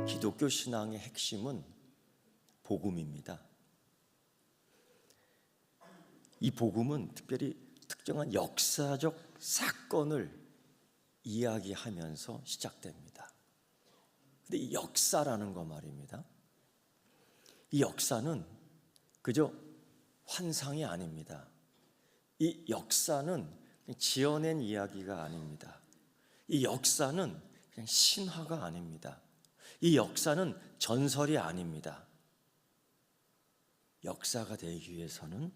기독교 신앙의 핵심은 복음입니다. 이 복음은 특별히 특정한 역사적 사건을 이야기하면서 시작됩니다. 근데 이 역사라는 거 말입니다. 이 역사는 그저 환상이 아닙니다. 이 역사는 지어낸 이야기가 아닙니다. 이 역사는 그냥 신화가 아닙니다. 이 역사는 전설이 아닙니다. 역사가 되기 위해서는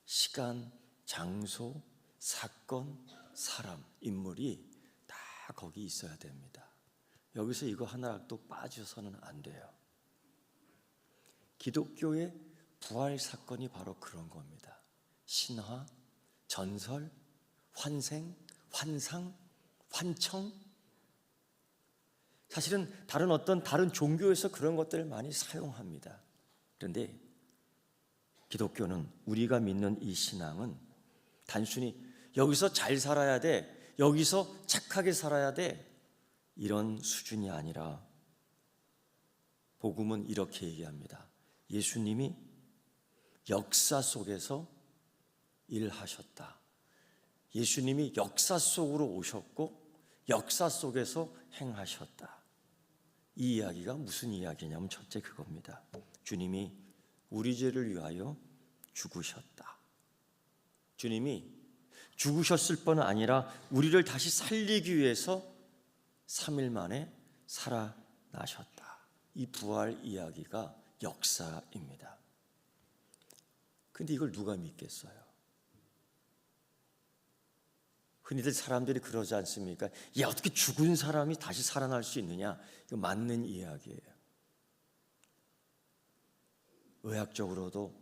시간, 장소, 사건, 사람, 인물이 다 거기 있어야 됩니다. 여기서 이거 하나도 빠져서는 안 돼요. 기독교의 부활 사건이 바로 그런 겁니다. 신화, 전설, 환생, 환상, 환청. 사실은 다른 종교에서 그런 것들을 많이 사용합니다. 그런데 기독교는, 우리가 믿는 이 신앙은 단순히 여기서 잘 살아야 돼, 여기서 착하게 살아야 돼, 이런 수준이 아니라 복음은 이렇게 얘기합니다. 예수님이 역사 속에서 일하셨다. 예수님이 역사 속으로 오셨고 역사 속에서 행하셨다. 이 이야기가 무슨 이야기냐면 첫째 그겁니다. 주님이 우리 죄를 위하여 죽으셨다. 주님이 죽으셨을 뿐 아니라 우리를 다시 살리기 위해서 3일 만에 살아나셨다. 이 부활 이야기가 역사입니다. 근데 이걸 누가 믿겠어요? 흔히들 사람들이 그러지 않습니까? 야, 어떻게 죽은 사람이 다시 살아날 수 있느냐? 이거 맞는 이야기예요. 의학적으로도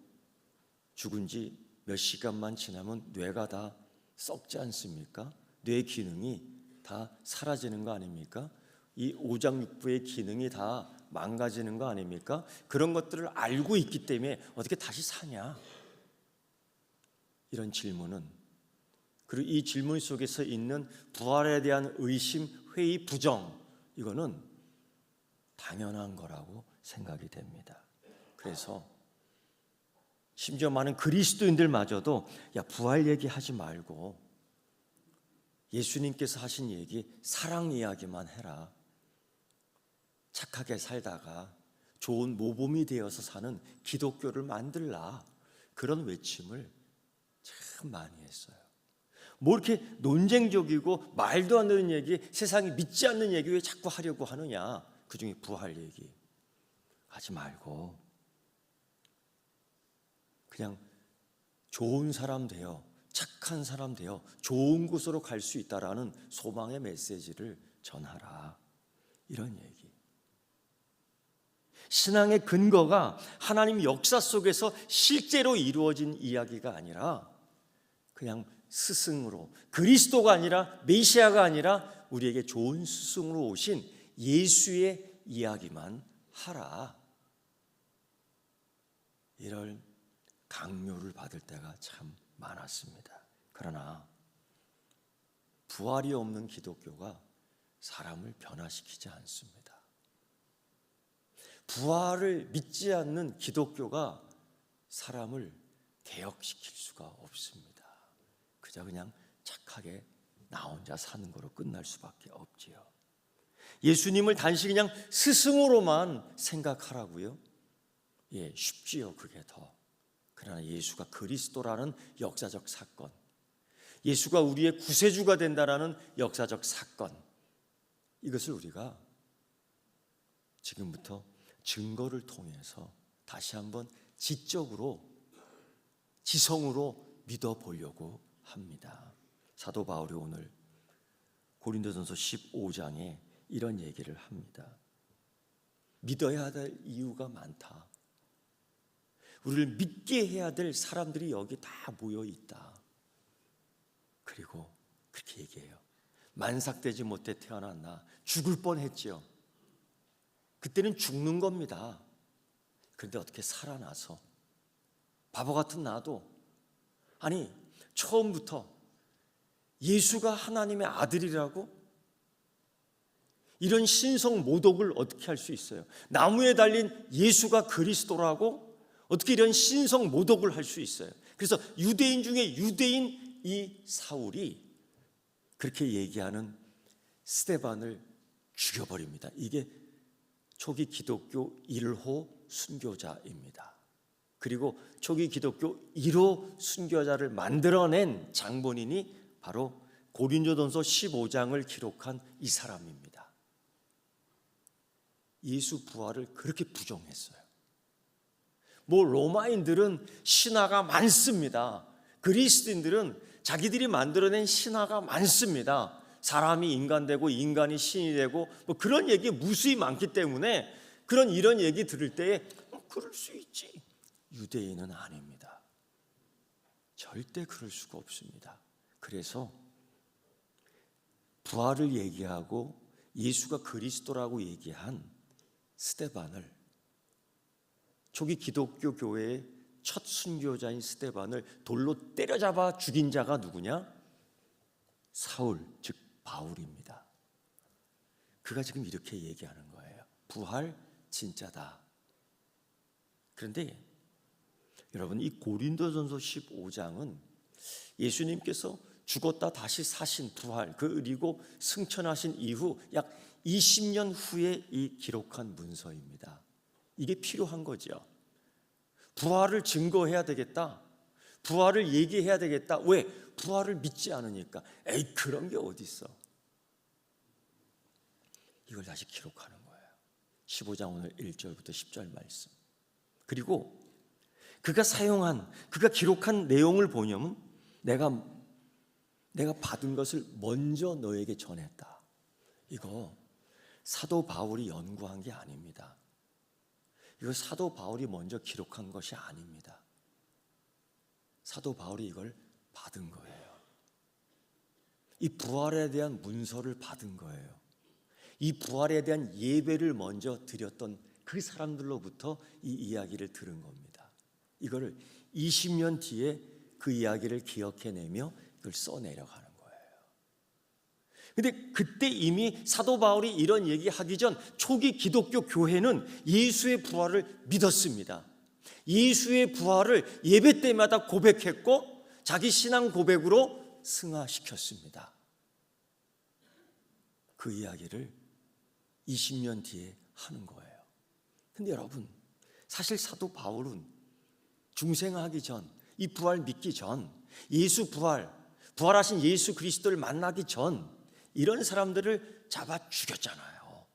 죽은 지 몇 시간만 지나면 뇌가 다 썩지 않습니까? 뇌 기능이 다 사라지는 거 아닙니까? 이 오장육부의 기능이 다 망가지는 거 아닙니까? 그런 것들을 알고 있기 때문에 어떻게 다시 사냐? 이런 질문은, 그리고 이 질문 속에서 있는 부활에 대한 의심, 회의, 부정, 이거는 당연한 거라고 생각이 됩니다. 그래서 심지어 많은 그리스도인들마저도 야, 부활 얘기하지 말고 예수님께서 하신 얘기, 사랑 이야기만 해라. 착하게 살다가 좋은 모범이 되어서 사는 기독교를 만들라. 그런 외침을 참 많이 했어요. 뭐 이렇게 논쟁적이고 말도 안 되는 얘기, 세상이 믿지 않는 얘기 왜 자꾸 하려고 하느냐? 그중에 부활 얘기 하지 말고 그냥 좋은 사람 되어, 착한 사람 되어 좋은 곳으로 갈 수 있다라는 소망의 메시지를 전하라. 이런 얘기. 신앙의 근거가 하나님 역사 속에서 실제로 이루어진 이야기가 아니라 그냥 스승으로, 그리스도가 아니라 메시아가 아니라 우리에게 좋은 스승으로 오신 예수의 이야기만 하라. 이럴 강요를 받을 때가 참 많았습니다. 그러나 부활이 없는 기독교가 사람을 변화시키지 않습니다. 부활을 믿지 않는 기독교가 사람을 개혁시킬 수가 없습니다. 그저 그냥 착하게 나 혼자 사는 거로 끝날 수밖에 없지요. 예수님을 단지 그냥 스승으로만 생각하라고요? 예, 쉽지요. 그게 더. 그러나 예수가 그리스도라는 역사적 사건, 예수가 우리의 구세주가 된다라는 역사적 사건, 이것을 우리가 지금부터 증거를 통해서 다시 한번 지적으로, 지성으로 믿어보려고 합니다. 사도 바울이 오늘 고린도전서 15장에 이런 얘기를 합니다. 믿어야 될 이유가 많다. 우리를 믿게 해야 될 사람들이 여기 다 모여 있다. 그리고 그렇게 얘기해요. 만삭되지 못해 태어난 나 죽을 뻔했지요. 그때는 죽는 겁니다. 그런데 어떻게 살아나서 바보 같은 나도, 아니 처음부터 예수가 하나님의 아들이라고, 이런 신성 모독을 어떻게 할 수 있어요? 나무에 달린 예수가 그리스도라고 어떻게 이런 신성 모독을 할 수 있어요? 그래서 유대인 중에 유대인 이 사울이 그렇게 얘기하는 스데반을 죽여버립니다. 이게 초기 기독교 1호 순교자입니다. 그리고 초기 기독교 1호 순교자를 만들어낸 장본인이 바로 고린도전서 15장을 기록한 이 사람입니다. 예수 부활을 그렇게 부정했어요. 로마인들은 신화가 많습니다. 그리스도인들은 자기들이 만들어낸 신화가 많습니다. 사람이 인간 되고 인간이 신이 되고 그런 얘기 무수히 많기 때문에 이런 얘기 들을 때에 그럴 수 있지. 유대인은 아닙니다. 절대 그럴 수가 없습니다. 그래서 부활을 얘기하고 예수가 그리스도라고 얘기한 스데반을, 초기 기독교 교회의 첫 순교자인 스데반을 돌로 때려잡아 죽인 자가 누구냐? 사울, 즉 바울입니다. 그가 지금 이렇게 얘기하는 거예요. 부활 진짜다. 그런데 여러분, 이 고린도전서 15장은 예수님께서 죽었다 다시 사신 부활, 그리고 승천하신 이후 약 20년 후에 이 기록한 문서입니다. 이게 필요한 거죠. 부활을 증거해야 되겠다. 부활을 얘기해야 되겠다. 왜? 부활을 믿지 않으니까. 에이, 그런 게 어디 있어. 이걸 다시 기록하는 거예요. 15장 오늘 1절부터 10절 말씀. 그리고 그가 기록한 내용을 보면 내가 받은 것을 먼저 너에게 전했다. 이거 사도 바울이 연구한 게 아닙니다. 이거 사도 바울이 먼저 기록한 것이 아닙니다. 사도 바울이 이걸 받은 거예요. 이 부활에 대한 문서를 받은 거예요. 이 부활에 대한 예배를 먼저 드렸던 그 사람들로부터 이 이야기를 들은 겁니다. 이거를 20년 뒤에 그 이야기를 기억해내며 이걸 써내려가는 거예요. 근데 그때 이미 사도 바울이 이런 얘기하기 전 초기 기독교 교회는 예수의 부활을 믿었습니다. 예수의 부활을 예배 때마다 고백했고 자기 신앙 고백으로 승화시켰습니다. 그 이야기를 20년 뒤에 하는 거예요. 근데 여러분, 사실 사도 바울은 중생하기 전, 이 부활 믿기 전, 예수 부활하신 예수 그리스도를 만나기 전 이런 사람들을 잡아 죽였잖아요.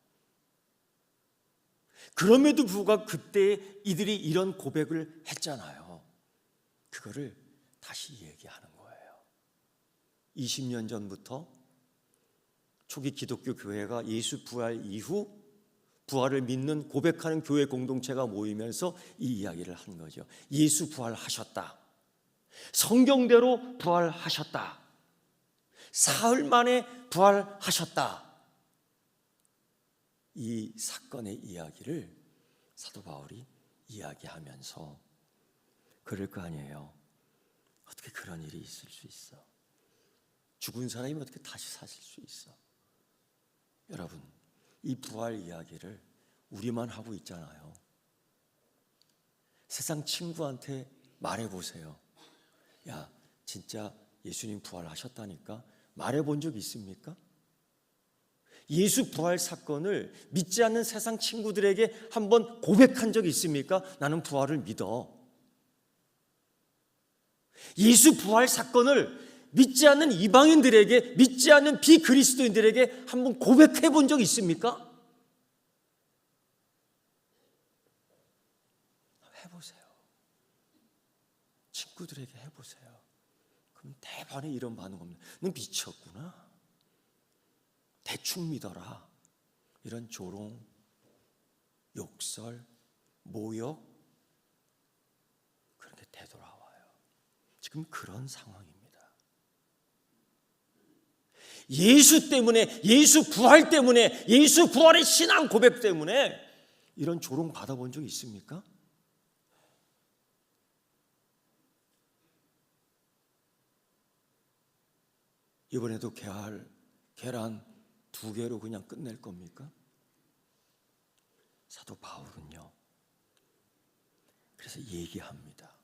그럼에도 불구하고 그때 이들이 이런 고백을 했잖아요. 그거를 다시 얘기하는 거예요. 20년 전부터 초기 기독교 교회가 예수 부활 이후 부활을 믿는 고백하는 교회 공동체가 모이면서 이 이야기를 한 거죠. 예수 부활하셨다. 성경대로 부활하셨다. 사흘 만에 부활하셨다. 이 사건의 이야기를 사도 바울이 이야기하면서 그럴 거 아니에요. 어떻게 그런 일이 있을 수 있어? 죽은 사람이 어떻게 다시 사실 수 있어? 여러분, 이 부활 이야기를 우리만 하고 있잖아요. 세상 친구한테 말해보세요. 야, 진짜 예수님 부활하셨다니까? 말해본 적 있습니까? 예수 부활 사건을 믿지 않는 세상 친구들에게 한번 고백한 적 있습니까? 나는 부활을 믿어. 예수 부활 사건을 믿지 않는 이방인들에게, 믿지 않는 비그리스도인들에게 한번 고백해 본 적 있습니까? 해보세요. 친구들에게 해보세요. 그럼 대반에 이런 반응 없네. 너 미쳤구나. 대충 믿어라. 이런 조롱, 욕설, 모욕, 그런 게 되돌아와요. 지금 그런 상황입니다. 예수 때문에, 예수 부활 때문에, 예수 부활의 신앙 고백 때문에 이런 조롱 받아본 적 있습니까? 이번에도 계란 두 개로 그냥 끝낼 겁니까? 사도 바울은요, 그래서 얘기합니다.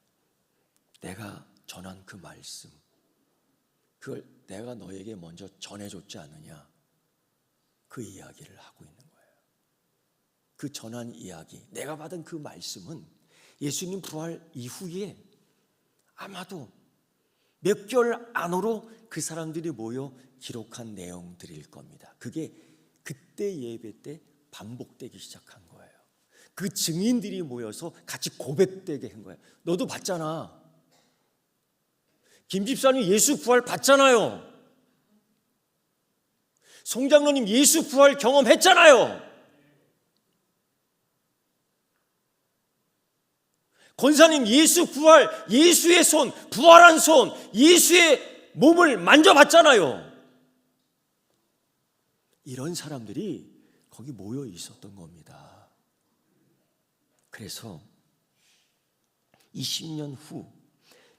내가 전한 그 말씀, 그걸 내가 너에게 먼저 전해줬지 않느냐, 그 이야기를 하고 있는 거예요. 그 전한 이야기, 내가 받은 그 말씀은 예수님 부활 이후에 아마도 몇 개월 안으로 그 사람들이 모여 기록한 내용들일 겁니다. 그게 그때 예배 때 반복되기 시작한 거예요. 그 증인들이 모여서 같이 고백되게 한 거예요. 너도 봤잖아. 김 집사님 예수 부활 봤잖아요. 송 장로님 예수 부활 경험했잖아요. 권사님 예수 부활, 예수의 손, 부활한 손, 예수의 몸을 만져봤잖아요. 이런 사람들이 거기 모여 있었던 겁니다. 그래서 20년 후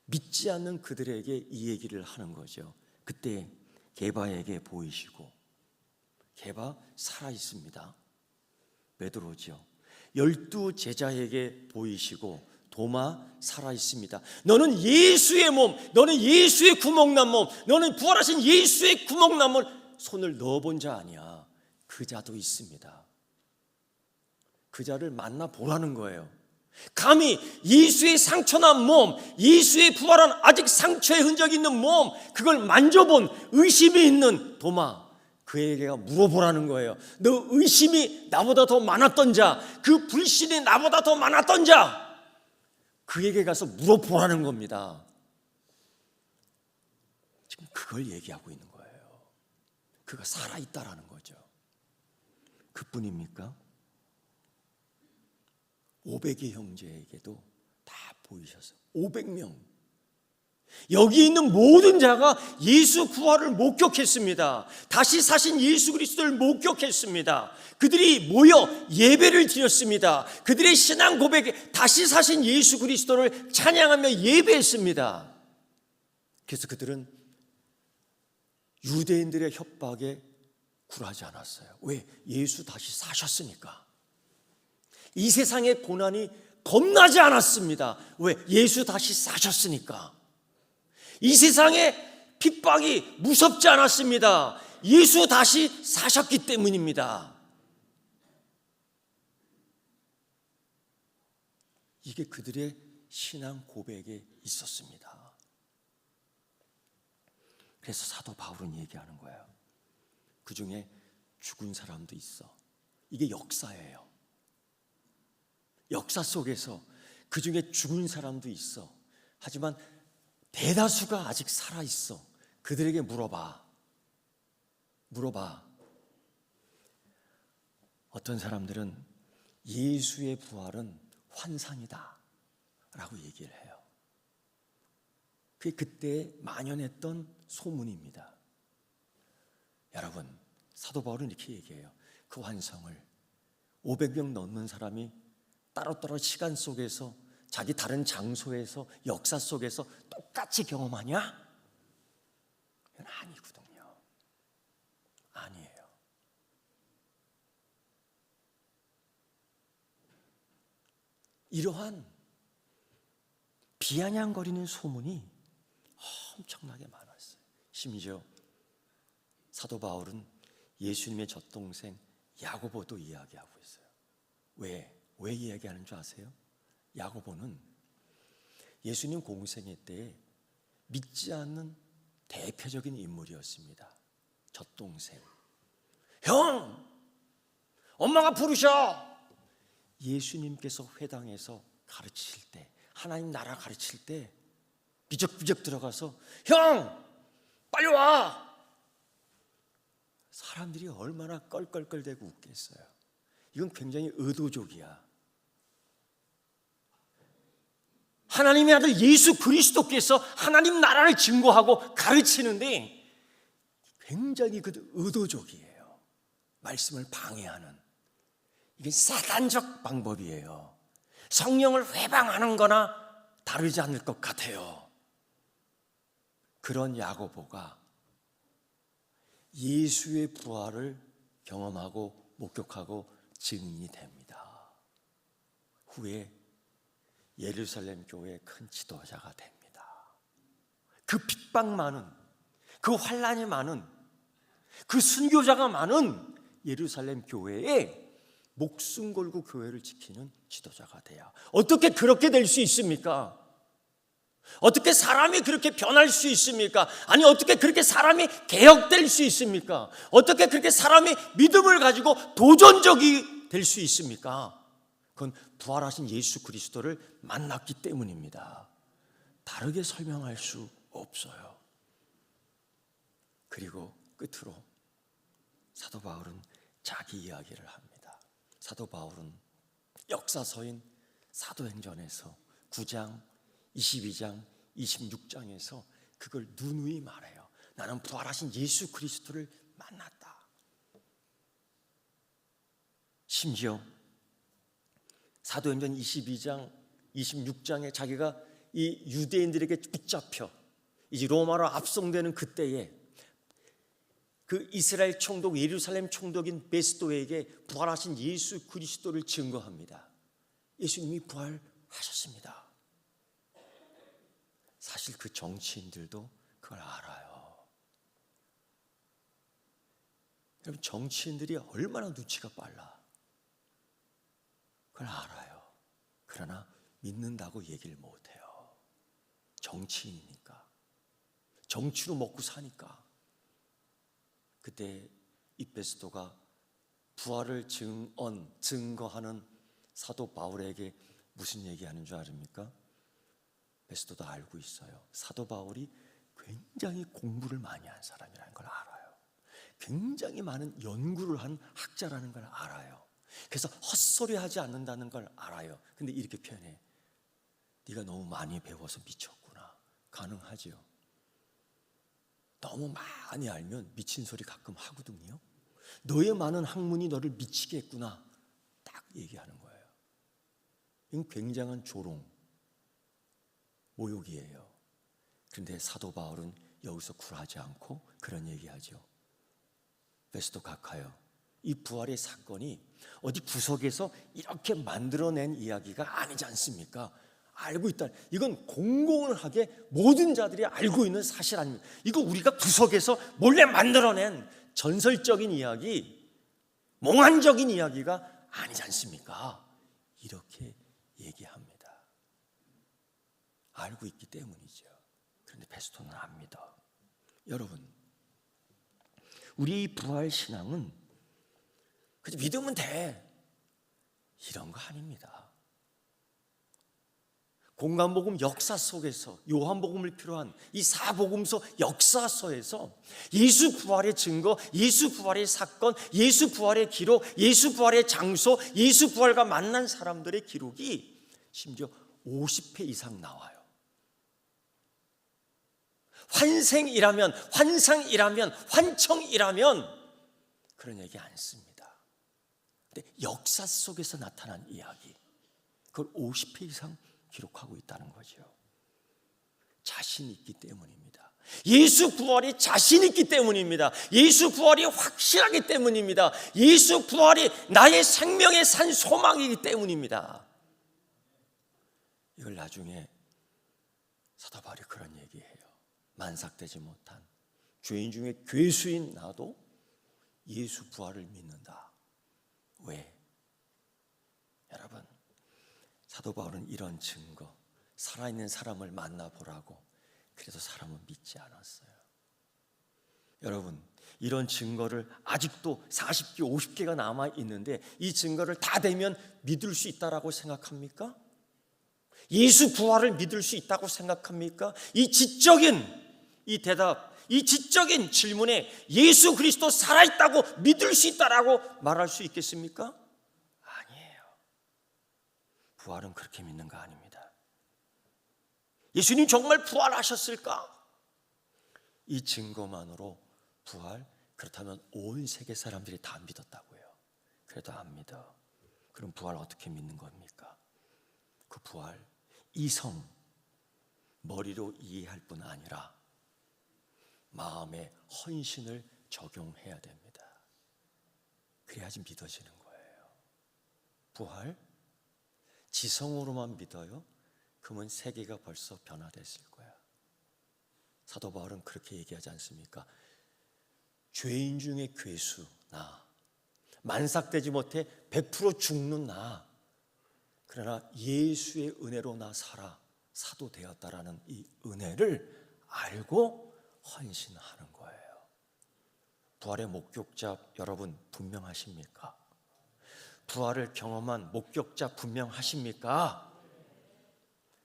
믿지 않는 그들에게 이 얘기를 하는 거죠. 그때 게바에게 보이시고, 게바 살아 있습니다. 베드로죠. 12 제자에게 보이시고 도마 살아 있습니다. 너는 예수의 몸, 너는 예수의 구멍난 몸, 너는 부활하신 예수의 구멍난 몸 손을 넣어본 자 아니야. 그 자도 있습니다. 그 자를 만나 보라는 거예요. 감히 예수의 상처난 몸, 예수의 부활한 아직 상처의 흔적이 있는 몸, 그걸 만져본 의심이 있는 도마, 그에게 물어보라는 거예요. 너 의심이 나보다 더 많았던 자, 그 불신이 나보다 더 많았던 자, 그에게 가서 물어보라는 겁니다. 지금 그걸 얘기하고 있는 거예요. 그가 살아있다라는 거죠. 그뿐입니까? 500의 형제에게도 다 보이셨어요. 500명. 여기 있는 모든 자가 예수 부활을 목격했습니다. 다시 사신 예수 그리스도를 목격했습니다. 그들이 모여 예배를 드렸습니다. 그들의 신앙 고백에 다시 사신 예수 그리스도를 찬양하며 예배했습니다. 그래서 그들은 유대인들의 협박에 굴하지 않았어요. 왜? 예수 다시 사셨으니까. 이 세상의 고난이 겁나지 않았습니다. 왜? 예수 다시 사셨으니까. 이 세상의 핍박이 무섭지 않았습니다. 예수 다시 사셨기 때문입니다. 이게 그들의 신앙 고백에 있었습니다. 그래서 사도 바울은 얘기하는 거예요. 그 중에 죽은 사람도 있어. 이게 역사예요. 역사 속에서 그 중에 죽은 사람도 있어. 하지만 대다수가 아직 살아있어. 그들에게 물어봐. 어떤 사람들은 예수의 부활은 환상이다 라고 얘기를 해요. 그게 그때 만연했던 소문입니다. 여러분, 사도 바울은 이렇게 얘기해요. 그 환상을 500명 넘는 사람이 따로따로 시간 속에서 자기 다른 장소에서 역사 속에서 똑같이 경험하냐? 이건 아니거든요. 아니에요. 이러한 비아냥거리는 소문이 엄청나게 많았어요. 심지어 사도 바울은 예수님의 젖동생 야고보도 이야기하고 있어요. 왜 이야기하는 줄 아세요? 야고보는 예수님 공생애 때 믿지 않는 대표적인 인물이었습니다. 젖동생. 형! 엄마가 부르셔! 예수님께서 회당에서 가르치실 때, 하나님 나라 가르칠 때 비적비적 들어가서 형! 빨리 와! 사람들이 얼마나 껄껄껄대고 웃겠어요. 이건 굉장히 의도적이야. 하나님의 아들 예수 그리스도께서 하나님 나라를 증거하고 가르치는데 굉장히 의도적이에요. 말씀을 방해하는. 이게 사단적 방법이에요. 성령을 회방하는 거나 다르지 않을 것 같아요. 그런 야고보가 예수의 부활을 경험하고 목격하고 증인이 됩니다. 후에 예루살렘 교회의 큰 지도자가 됩니다. 그 핍박 많은, 그 환난이 많은, 그 순교자가 많은 예루살렘 교회에 목숨 걸고 교회를 지키는 지도자가 돼야. 어떻게 그렇게 될 수 있습니까? 어떻게 사람이 그렇게 변할 수 있습니까? 아니, 어떻게 그렇게 사람이 개혁될 수 있습니까? 어떻게 그렇게 사람이 믿음을 가지고 도전적이 될 수 있습니까? 그건 부활하신 예수 그리스도를 만났기 때문입니다. 다르게 설명할 수 없어요. 그리고 끝으로 사도 바울은 자기 이야기를 합니다. 사도 바울은 역사서인 사도행전에서 9장, 22장, 26장에서 그걸 누누이 말해요. 나는 부활하신 예수 그리스도를 만났다. 심지어 사도행전 22장, 26장에 자기가 이 유대인들에게 붙잡혀 이제 로마로 압송되는 그때에 그 이스라엘 총독, 예루살렘 총독인 베스도에게 부활하신 예수 그리스도를 증거합니다. 예수님이 부활하셨습니다. 사실 그 정치인들도 그걸 알아요. 여러분, 정치인들이 얼마나 눈치가 빨라. 그걸 알아요. 그러나 믿는다고 얘기를 못해요. 정치인이니까, 정치로 먹고 사니까. 그때 이 베스도가 부활을 증거하는 사도 바울에게 무슨 얘기하는 줄 아십니까? 베스도도 알고 있어요. 사도 바울이 굉장히 공부를 많이 한 사람이라는 걸 알아요. 굉장히 많은 연구를 한 학자라는 걸 알아요. 그래서 헛소리하지 않는다는 걸 알아요. 근데 이렇게 표현해. 네가 너무 많이 배워서 미쳤구나. 가능하지요. 너무 많이 알면 미친 소리 가끔 하거든요. 너의 많은 학문이 너를 미치게 했구나. 딱 얘기하는 거예요. 이건 굉장한 조롱, 모욕이에요. 그런데 사도 바울은 여기서 굴하지 않고 그런 얘기하죠. 베스도 각하여, 이 부활의 사건이 어디 구석에서 이렇게 만들어낸 이야기가 아니지 않습니까? 알고 있다. 이건 공공하게 모든 자들이 알고 있는 사실 아닙니까? 이거 우리가 구석에서 몰래 만들어낸 전설적인 이야기, 몽환적인 이야기가 아니지 않습니까? 이렇게 얘기합니다. 알고 있기 때문이죠. 그런데 베스도는 압니다. 여러분, 우리 부활 신앙은 그저 믿으면 돼, 이런 거 아닙니다. 공간복음 역사 속에서, 요한복음을 필요한 이 사복음서 역사서에서 예수 부활의 증거, 예수 부활의 사건, 예수 부활의 기록, 예수 부활의 장소, 예수 부활과 만난 사람들의 기록이 심지어 50회 이상 나와요. 환생이라면, 환상이라면, 환청이라면 그런 얘기 안 씁니다. 근데 역사 속에서 나타난 이야기, 그걸 50회 이상 기록하고 있다는 거죠. 자신 있기 때문입니다. 예수 부활이 자신 있기 때문입니다. 예수 부활이 확실하기 때문입니다. 예수 부활이 나의 생명의 산 소망이기 때문입니다. 이걸 나중에 사도 바울이 그런 얘기해요. 만삭되지 못한 죄인 중에 괴수인 나도 예수 부활을 믿는다. 왜? 여러분, 사도 바울은 이런 증거, 살아있는 사람을 만나보라고 그래도 사람은 믿지 않았어요. 여러분, 이런 증거를 아직도 40개, 50개가 남아있는데 이 증거를 다 대면 믿을 수 있다고 생각합니까? 예수 부활을 믿을 수 있다고 생각합니까? 이 지적인 이 대답, 이 지적인 질문에 예수 그리스도 살아있다고 믿을 수 있다고 말할 수 있겠습니까? 아니에요. 부활은 그렇게 믿는 거 아닙니다. 예수님 정말 부활하셨을까? 이 증거만으로 부활, 그렇다면 온 세계 사람들이 다 믿었다고요. 그래도 안 믿어. 그럼 부활 어떻게 믿는 겁니까? 그 부활, 이성, 머리로 이해할 뿐 아니라 마음의 헌신을 적용해야 됩니다. 그래야지 믿어지는 거예요. 부활? 지성으로만 믿어요? 그러면 세계가 벌써 변화됐을 거야. 사도 바울은 그렇게 얘기하지 않습니까? 죄인 중에 괴수 나, 만삭되지 못해 100% 죽는 나, 그러나 예수의 은혜로 나 살아 사도 되었다라는 이 은혜를 알고 헌신하는 거예요. 부활의 목격자 여러분 분명하십니까? 부활을 경험한 목격자 분명하십니까?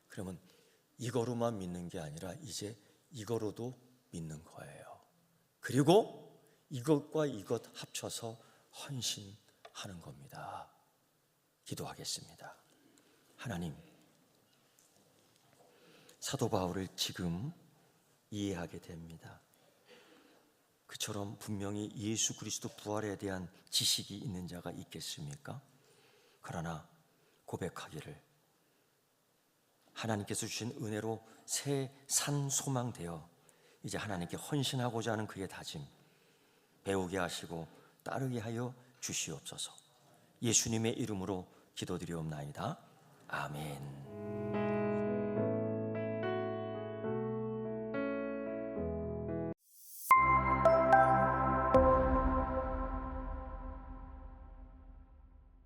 그러면 이거로만 믿는 게 아니라 이제 이거로도 믿는 거예요. 그리고 이것과 이것 합쳐서 헌신하는 겁니다. 기도하겠습니다. 하나님, 사도 바울을 지금 이해하게 됩니다. 그처럼 분명히 예수 그리스도 부활에 대한 지식이 있는 자가 있겠습니까? 그러나 고백하기를 하나님께서 주신 은혜로 새 산 소망되어 이제 하나님께 헌신하고자 하는 그의 다짐 배우게 하시고 따르게 하여 주시옵소서. 예수님의 이름으로 기도드리옵나이다. 아멘.